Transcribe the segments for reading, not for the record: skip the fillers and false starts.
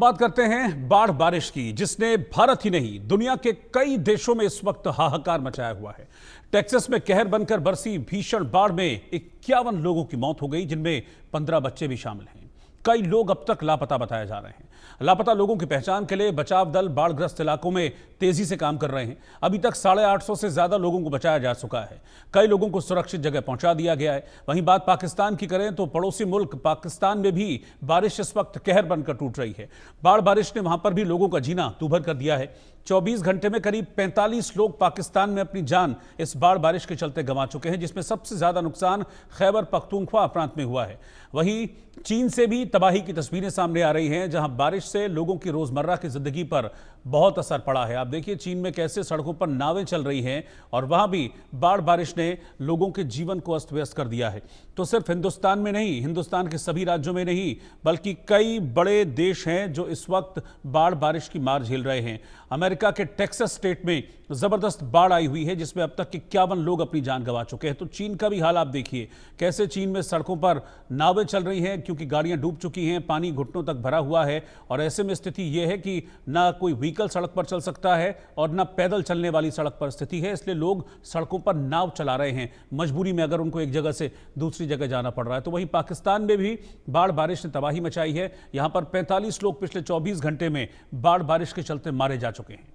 बात करते हैं बाढ़ बारिश की, जिसने भारत ही नहीं दुनिया के कई देशों में इस वक्त हाहाकार मचाया हुआ है। टेक्सास में कहर बनकर बरसी भीषण बाढ़ में 51 लोगों की मौत हो गई, जिनमें 15 बच्चे भी शामिल हैं। कई लोग अब तक लापता बताए जा रहे हैं। लापता लोगों की पहचान के लिए बचाव दल बाढ़ग्रस्त इलाकों में तेजी से काम कर रहे हैं। अभी तक 850 से ज्यादा लोगों को बचाया जा चुका है। कई लोगों को सुरक्षित जगह पहुंचा दिया गया है। वहीं बात पाकिस्तान की करें तो पड़ोसी मुल्क पाकिस्तान में भी बारिश इस वक्त कहर बनकर टूट रही है। बाढ़ बारिश ने वहां पर भी लोगों का जीना दूभर कर दिया है। 24 घंटे में करीब 45 लोग पाकिस्तान में अपनी जान इस बाढ़ बारिश के चलते गंवा चुके हैं, जिसमें सबसे ज्यादा नुकसान खैबर पख्तूनख्वा प्रांत में हुआ है। वहीं चीन से भी तबाही की तस्वीरें सामने आ रही हैं, जहां बारिश से लोगों की रोजमर्रा की जिंदगी पर बहुत असर पड़ा है। आप देखिए चीन में कैसे सड़कों पर नावें चल रही हैं और वहां भी बाढ़ बारिश ने लोगों के जीवन को अस्त व्यस्त कर दिया है। तो सिर्फ हिंदुस्तान में नहीं, हिंदुस्तान के सभी राज्यों में नहीं, बल्कि कई बड़े देश हैं जो इस वक्त बाढ़ बारिश की मार झेल रहे हैं। अमेरिका के टेक्सास स्टेट में जबरदस्त बाढ़ आई हुई है, जिसमें अब तक 51 लोग अपनी जान गंवा चुके हैं। तो चीन का भी हाल आप देखिए, कैसे चीन में सड़कों पर नावें चल रही हैं, क्योंकि गाड़ियां डूब चुकी हैं, पानी घुटनों तक भरा हुआ है। और ऐसे में स्थिति यह है कि ना कोई व्हीकल सड़क पर चल सकता है और ना पैदल चलने वाली सड़क पर स्थिति है, इसलिए लोग सड़कों पर नाव चला रहे हैं मजबूरी में, अगर उनको एक जगह से दूसरी जगह जाना पड़ रहा है। तो वहीं पाकिस्तान में भी बाढ़ बारिश ने तबाही मचाई है। यहां पर 45 लोग पिछले 24 घंटे में बाढ़ बारिश के चलते मारे जा चुके हैं।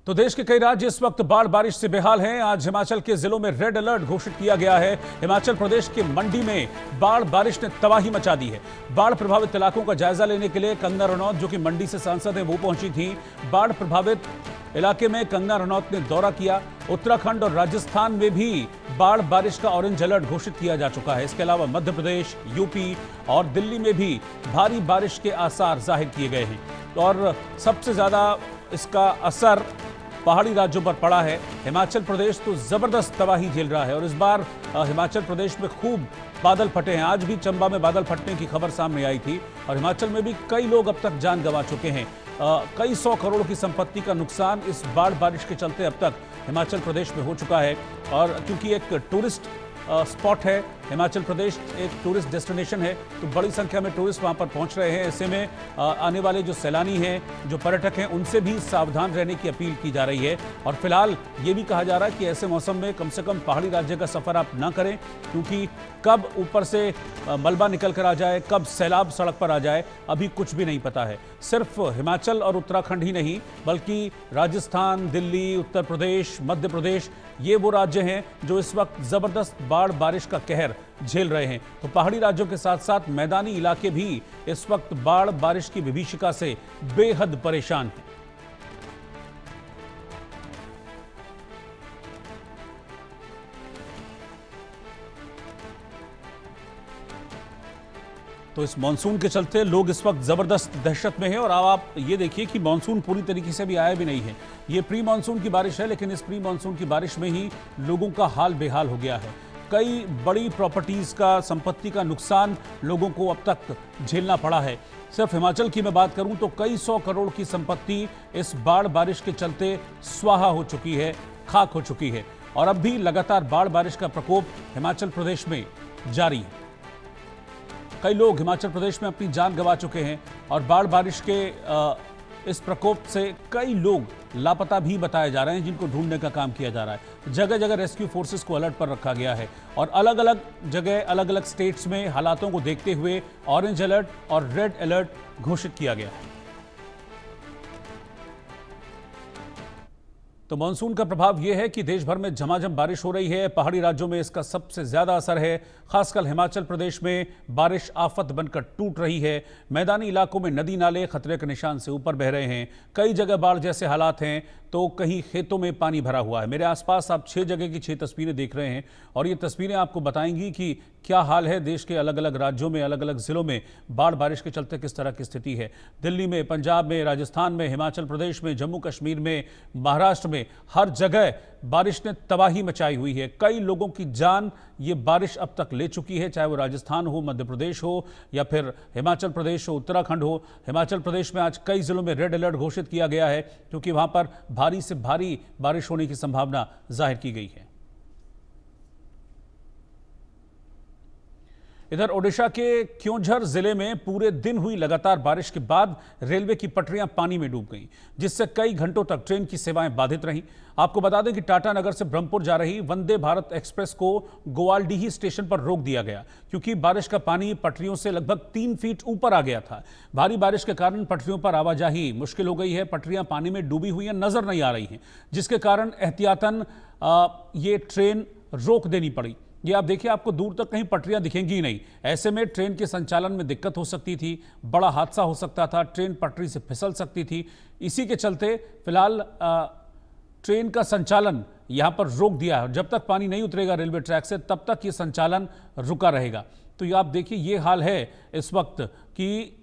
तो देश के कई राज्य इस वक्त बाढ़ बारिश से बेहाल हैं। आज हिमाचल के जिलों में रेड अलर्ट घोषित किया गया है। हिमाचल प्रदेश के मंडी में बाढ़ बारिश ने तबाही मचा दी है। बाढ़ प्रभावित इलाकों का जायजा लेने के लिए कंगना रनौत, जो कि मंडी से सांसद हैं, वो पहुंची थी। बाढ़ प्रभावित इलाके में कंगना रनौत ने दौरा किया। उत्तराखंड और राजस्थान में भी बाढ़ बारिश का ऑरेंज अलर्ट घोषित किया जा चुका है। इसके अलावा मध्य प्रदेश, यूपी और दिल्ली में भी भारी बारिश के आसार जाहिर किए गए हैं। और सबसे ज्यादा इसका असर पहाड़ी राज्यों पर पड़ा है। हिमाचल प्रदेश तो जबरदस्त तबाही झेल रहा है और इस बार हिमाचल प्रदेश में खूब बादल फटे हैं। आज भी चंबा में बादल फटने की खबर सामने आई थी और हिमाचल में भी कई लोग अब तक जान गंवा चुके हैं। कई 100 करोड़ की संपत्ति का नुकसान इस बाढ़ बारिश के चलते अब तक हिमाचल प्रदेश में हो चुका है। और क्योंकि एक टूरिस्ट स्पॉट है, हिमाचल प्रदेश एक टूरिस्ट डेस्टिनेशन है, तो बड़ी संख्या में टूरिस्ट वहां पर पहुंच रहे हैं। ऐसे में आने वाले जो सैलानी हैं, जो पर्यटक हैं, उनसे भी सावधान रहने की अपील की जा रही है। और फिलहाल ये भी कहा जा रहा है कि ऐसे मौसम में कम से कम पहाड़ी राज्य का सफर आप ना करें, क्योंकि कब ऊपर से मलबा निकल कर आ जाए, कब सैलाब सड़क पर आ जाए, अभी कुछ भी नहीं पता है। सिर्फ हिमाचल और उत्तराखंड ही नहीं, बल्कि राजस्थान, दिल्ली, उत्तर प्रदेश, मध्य प्रदेश, ये वो राज्य हैं जो इस वक्त जबरदस्त बाढ़ बारिश का कहर झेल रहे हैं। तो पहाड़ी राज्यों के साथ साथ मैदानी इलाके भी इस वक्त बाढ़ बारिश की विभीषिका से बेहद परेशान हैं। तो इस मानसून के चलते लोग इस वक्त जबरदस्त दहशत में हैं। और अब आप ये देखिए कि मानसून पूरी तरीके से भी आया भी नहीं है। ये प्री मानसून की बारिश है, लेकिन इस प्री मानसून की बारिश में ही लोगों का हाल बेहाल हो गया है। कई बड़ी प्रॉपर्टीज का, संपत्ति का नुकसान लोगों को अब तक झेलना पड़ा है। सिर्फ हिमाचल की मैं बात करूं तो कई 100 करोड़ की संपत्ति इस बाढ़ बारिश के चलते स्वाहा हो चुकी है, खाक हो चुकी है। और अब भी लगातार बाढ़ बारिश का प्रकोप हिमाचल प्रदेश में जारी है। कई लोग हिमाचल प्रदेश में अपनी जान गंवा चुके हैं और बाढ़ बारिश के इस प्रकोप से कई लोग लापता भी बताए जा रहे हैं, जिनको ढूंढने का काम किया जा रहा है। जगह जगह रेस्क्यू फोर्सेस को अलर्ट पर रखा गया है और अलग अलग जगह, अलग अलग स्टेट्स में हालातों को देखते हुए ऑरेंज अलर्ट और रेड अलर्ट घोषित किया गया है। तो मानसून का प्रभाव यह है कि देश भर में झमाझम बारिश हो रही है। पहाड़ी राज्यों में इसका सबसे ज्यादा असर है। खासकर हिमाचल प्रदेश में बारिश आफत बनकर टूट रही है। मैदानी इलाकों में नदी नाले खतरे के निशान से ऊपर बह रहे हैं। कई जगह बाढ़ जैसे हालात हैं, तो कहीं खेतों में पानी भरा हुआ है। मेरे आसपास आप 6 जगह की 6 तस्वीरें देख रहे हैं और ये तस्वीरें आपको बताएंगी कि क्या हाल है देश के अलग अलग राज्यों में, अलग अलग जिलों में बाढ़ बारिश के चलते किस तरह की स्थिति है। दिल्ली में, पंजाब में, राजस्थान में, हिमाचल प्रदेश में, जम्मू कश्मीर में, महाराष्ट्र में, हर जगह बारिश ने तबाही मचाई हुई है। कई लोगों की जान ये बारिश अब तक ले चुकी है, चाहे वो राजस्थान हो, मध्य प्रदेश हो या फिर हिमाचल प्रदेश हो, उत्तराखंड हो। हिमाचल प्रदेश में आज कई जिलों में रेड अलर्ट घोषित किया गया है, क्योंकि वहां पर भारी से भारी बारिश होने की संभावना जाहिर की गई है। इधर ओडिशा के क्योंझर जिले में पूरे दिन हुई लगातार बारिश के बाद रेलवे की पटरियां पानी में डूब गईं, जिससे कई घंटों तक ट्रेन की सेवाएं बाधित रहीं। आपको बता दें कि टाटा नगर से ब्रह्मपुर जा रही वंदे भारत एक्सप्रेस को गोवालडीही स्टेशन पर रोक दिया गया, क्योंकि बारिश का पानी पटरियों से लगभग 3 फीट ऊपर आ गया था। भारी बारिश के कारण पटरियों पर आवाजाही मुश्किल हो गई है। पटरियां पानी में डूबी हुई हैं, नजर नहीं आ रही हैं, जिसके कारण एहतियातन ये ट्रेन रोक देनी पड़ी। ये आप देखिए, आपको दूर तक कहीं पटरियां दिखेंगी ही नहीं। ऐसे में ट्रेन के संचालन में दिक्कत हो सकती थी, बड़ा हादसा हो सकता था, ट्रेन पटरी से फिसल सकती थी। इसी के चलते फिलहाल ट्रेन का संचालन यहां पर रोक दिया है। जब तक पानी नहीं उतरेगा रेलवे ट्रैक से, तब तक ये संचालन रुका रहेगा। तो ये आप देखिए, ये हाल है इस वक्त कि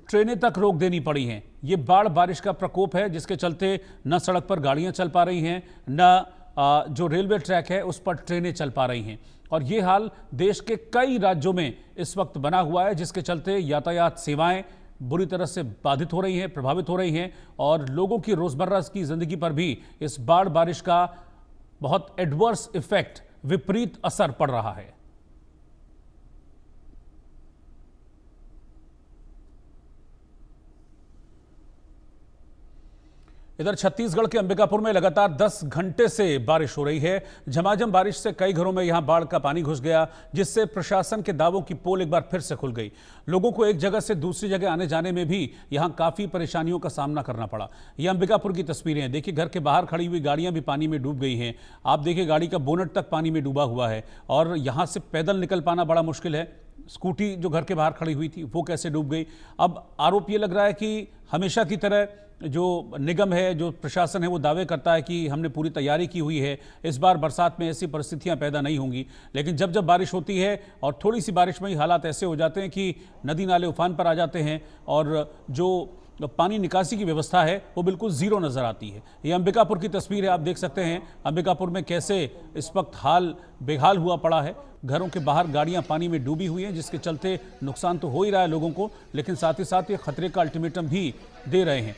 ट्रेनें तक रोक देनी पड़ी हैं। ये बाढ़ बारिश का प्रकोप है, जिसके चलते न सड़क पर गाड़ियां चल पा रही हैं, न जो रेलवे ट्रैक है उस पर ट्रेनें चल पा रही हैं। और ये हाल देश के कई राज्यों में इस वक्त बना हुआ है, जिसके चलते यातायात सेवाएं बुरी तरह से बाधित हो रही हैं, प्रभावित हो रही हैं, और लोगों की रोजमर्रा की जिंदगी पर भी इस बाढ़ बारिश का बहुत एडवर्स इफेक्ट, विपरीत असर पड़ रहा है। इधर छत्तीसगढ़ के अंबिकापुर में लगातार 10 घंटे से बारिश हो रही है। झमाझम बारिश से कई घरों में यहां बाढ़ का पानी घुस गया, जिससे प्रशासन के दावों की पोल एक बार फिर से खुल गई। लोगों को एक जगह से दूसरी जगह आने जाने में भी यहां काफी परेशानियों का सामना करना पड़ा। ये अंबिकापुर की तस्वीरें हैं। देखिए, घर के बाहर खड़ी हुई गाड़ियां भी पानी में डूब गई हैं। आप देखिए, गाड़ी का बोनट तक पानी में डूबा हुआ है, और यहां से पैदल निकल पाना बड़ा मुश्किल है। स्कूटी जो घर के बाहर खड़ी हुई थी वो कैसे डूब गई। अब आरोप ये लग रहा है कि हमेशा की तरह जो निगम है, जो प्रशासन है, वो दावे करता है कि हमने पूरी तैयारी की हुई है, इस बार बरसात में ऐसी परिस्थितियां पैदा नहीं होंगी। लेकिन जब जब बारिश होती है और थोड़ी सी बारिश में ही हालात ऐसे हो जाते हैं कि नदी नाले उफान पर आ जाते हैं, और जो पानी निकासी की व्यवस्था है वो बिल्कुल जीरो नजर आती है। ये अंबिकापुर की तस्वीर है, आप देख सकते हैं अंबिकापुर में कैसे इस वक्त हाल बेहाल हुआ पड़ा है। घरों के बाहर गाड़ियां पानी में डूबी हुई हैं, जिसके चलते नुकसान तो हो ही रहा है लोगों को, लेकिन साथ ही साथ ये खतरे का अल्टीमेटम भी दे रहे हैं।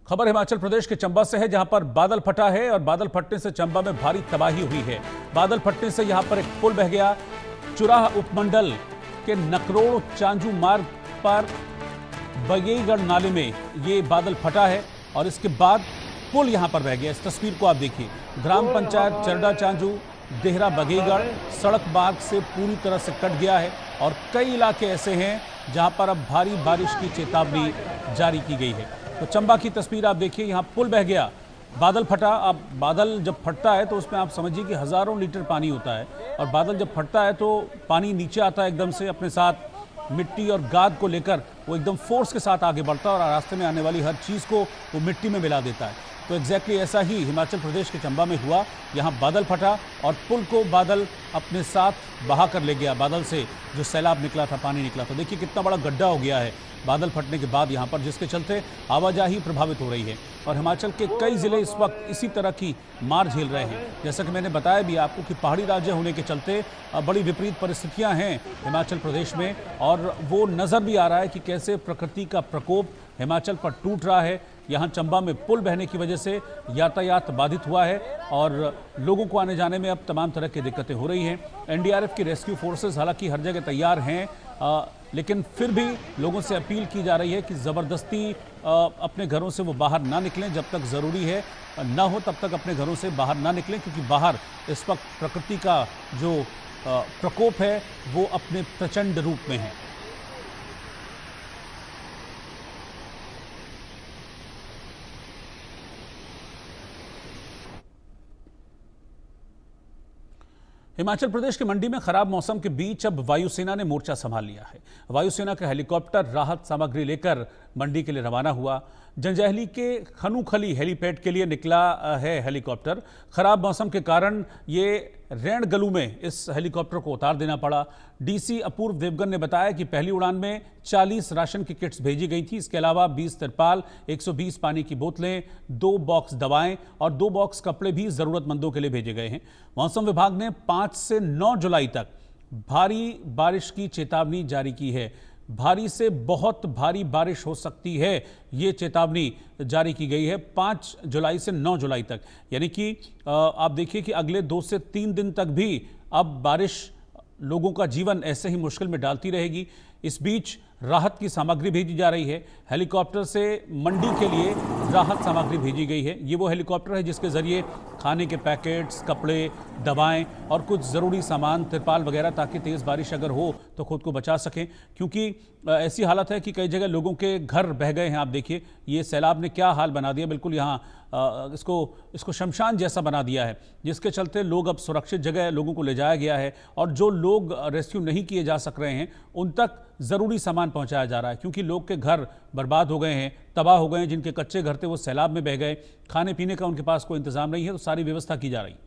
खबर हिमाचल प्रदेश के चंबा से है, जहां पर बादल फटा है, और बादल फटने से चंबा में भारी तबाही हुई है। बादल फटने से यहां पर एक पुल बह गया। चुराह उपमंडल के नकरोड़ चांजू मार्ग पर बगेईगढ़ नाले में ये बादल फटा है, और इसके बाद पुल यहां पर बह गया। इस तस्वीर को आप देखिए, ग्राम पंचायत चरडा चांजू देहरा बगेईगढ़ सड़क मार्ग से पूरी तरह से कट गया है, और कई इलाके ऐसे हैं जहां पर अब भारी बारिश की चेतावनी जारी की गई है। तो चंबा की तस्वीर आप देखिए, यहां पुल बह गया, बादल फटा। अब बादल जब फटता है तो उसमें आप समझिए कि हजारों लीटर पानी होता है, और बादल जब फटता है तो पानी नीचे आता है एकदम से, अपने साथ मिट्टी और गाद को लेकर वो एकदम फोर्स के साथ आगे बढ़ता है, और रास्ते में आने वाली हर चीज़ को वो मिट्टी में मिला देता है। तो एग्जैक्टली ऐसा ही हिमाचल प्रदेश के चंबा में हुआ। यहाँ बादल फटा और पुल को बादल अपने साथ बहा कर ले गया। बादल से जो सैलाब निकला था, पानी निकला था, देखिए कितना बड़ा गड्ढा हो गया है बादल फटने के बाद यहाँ पर, जिसके चलते आवाजाही प्रभावित हो रही है। और हिमाचल के कई ज़िले इस वक्त इसी तरह की मार झेल रहे हैं। जैसा कि मैंने बताया भी आपको कि पहाड़ी राज्य होने के चलते बड़ी विपरीत परिस्थितियाँ हैं हिमाचल प्रदेश में, और वो नज़र भी आ रहा है कि कैसे प्रकृति का प्रकोप हिमाचल पर टूट रहा है। यहाँ चंबा में पुल बहने की वजह से यातायात बाधित हुआ है, और लोगों को आने जाने में अब तमाम तरह की दिक्कतें हो रही हैं। एनडीआरएफ की रेस्क्यू फोर्सेस हालांकि हर जगह तैयार हैं, लेकिन फिर भी लोगों से अपील की जा रही है कि ज़बरदस्ती अपने घरों से वो बाहर ना निकलें। जब तक ज़रूरी है ना हो तब तक अपने घरों से बाहर ना निकलें, क्योंकि बाहर इस वक्त प्रकृति का जो प्रकोप है वो अपने प्रचंड रूप में है। हिमाचल प्रदेश के मंडी में खराब मौसम के बीच अब वायुसेना ने मोर्चा संभाल लिया है। वायुसेना का हेलीकॉप्टर राहत सामग्री लेकर मंडी के लिए रवाना हुआ। जंजैहली के खनूखली हेलीपैड के लिए निकला है हेलीकॉप्टर। खराब मौसम के कारण ये रैणगलू में इस हेलीकॉप्टर को उतार देना पड़ा। डीसी अपूर्व देवगन ने बताया कि पहली उड़ान में 40 राशन की किट्स भेजी गई थी। इसके अलावा 20 तिरपाल, 120 पानी की बोतलें, 2 बॉक्स दवाएं और 2 बॉक्स कपड़े भी जरूरतमंदों के लिए भेजे गए हैं। मौसम विभाग ने 5 से 9 जुलाई तक भारी बारिश की चेतावनी जारी की है। भारी से बहुत भारी बारिश हो सकती है, ये चेतावनी जारी की गई है 5 जुलाई से 9 जुलाई तक। यानी कि आप देखिए कि अगले 2 से 3 दिन तक भी अब बारिश लोगों का जीवन ऐसे ही मुश्किल में डालती रहेगी। इस बीच राहत की सामग्री भेजी जा रही है। हेलीकॉप्टर से मंडी के लिए राहत सामग्री भेजी गई है। ये वो हेलीकॉप्टर है जिसके जरिए खाने के पैकेट्स, कपड़े, दवाएं और कुछ ज़रूरी सामान, तिरपाल वगैरह, ताकि तेज़ बारिश अगर हो तो खुद को बचा सकें। क्योंकि ऐसी हालत है कि कई जगह लोगों के घर बह गए हैं। आप देखिए ये सैलाब ने क्या हाल बना दिया, बिल्कुल यहाँ इसको शमशान जैसा बना दिया है, जिसके चलते लोग अब सुरक्षित जगह लोगों को ले जाया गया है। और जो लोग रेस्क्यू नहीं किए जा सक रहे हैं उन तक ज़रूरी सामान पहुंचाया जा रहा है, क्योंकि लोग के घर बर्बाद हो गए हैं, तबाह हो गए हैं। जिनके कच्चे घर थे वो सैलाब में बह गए, खाने पीने का उनके पास कोई इंतजाम नहीं है, तो सारी व्यवस्था की जा रही है।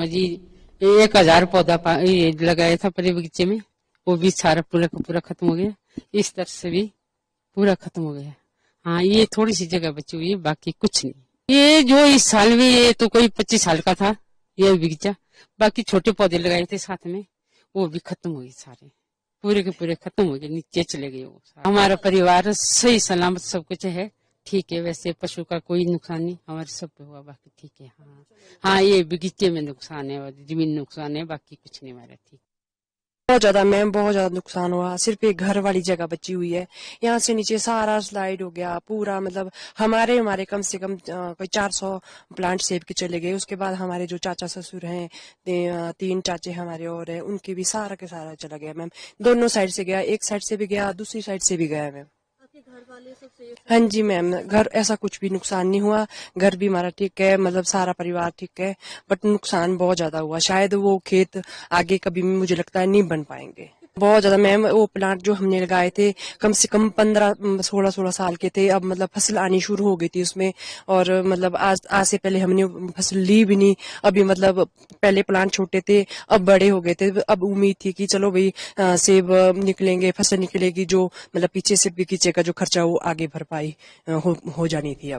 जी 1000 पौधा लगाया था परे बगीचे में, वो भी सारा पूरा का पूरा खत्म हो गया। इस तरह से भी पूरा खत्म हो गया। हाँ, ये थोड़ी सी जगह बची हुई है, बाकी कुछ नहीं। ये जो इस साल में, ये तो कोई 25 साल का था ये बगीचा। बाकी छोटे पौधे लगाए थे साथ में, वो भी खत्म हो गए सारे, पूरे के पूरे खत्म हो गए, नीचे चले गए वो। हमारा परिवार सही सलामत सब कुछ है, ठीक है। वैसे पशु का कोई नुकसान नहीं, हमारे सब पे हुआ, बाकी ठीक है। हाँ, ये बगीचे में नुकसान है और जमीन नुकसान है, बाकी कुछ नहीं हमारा ठीक। बहुत ज्यादा मैम, बहुत ज्यादा नुकसान हुआ। सिर्फ एक घर वाली जगह बची हुई है, यहाँ से नीचे सारा स्लाइड हो गया पूरा। मतलब हमारे कम से कम कोई 400 प्लांट सेब के चले गए। उसके बाद हमारे जो चाचा ससुर हैं, 3 चाचे हमारे और हैं, उनके भी सारा के सारा चला गया मैम। दोनों साइड से गया, एक साइड से भी गया, दूसरी साइड से भी गया मैम। हाँ जी मैम, घर ऐसा कुछ भी नुकसान नहीं हुआ, घर भी हमारा ठीक है, मतलब सारा परिवार ठीक है। बट नुकसान बहुत ज्यादा हुआ, शायद वो खेत आगे कभी मुझे लगता है नहीं बन पाएंगे। बहुत ज्यादा मैम, वो प्लांट जो हमने लगाए थे कम से कम 15-16 साल के थे। अब मतलब फसल आनी शुरू हो गई थी उसमें, और मतलब आज से पहले हमने फसल ली भी नहीं। अभी मतलब पहले प्लांट छोटे थे, अब बड़े हो गए थे। अब उम्मीद थी कि चलो भाई सेब निकलेंगे, फसल निकलेगी, जो मतलब पीछे से बगीचे का जो खर्चा वो आगे भरपाई हो जानी थी अब।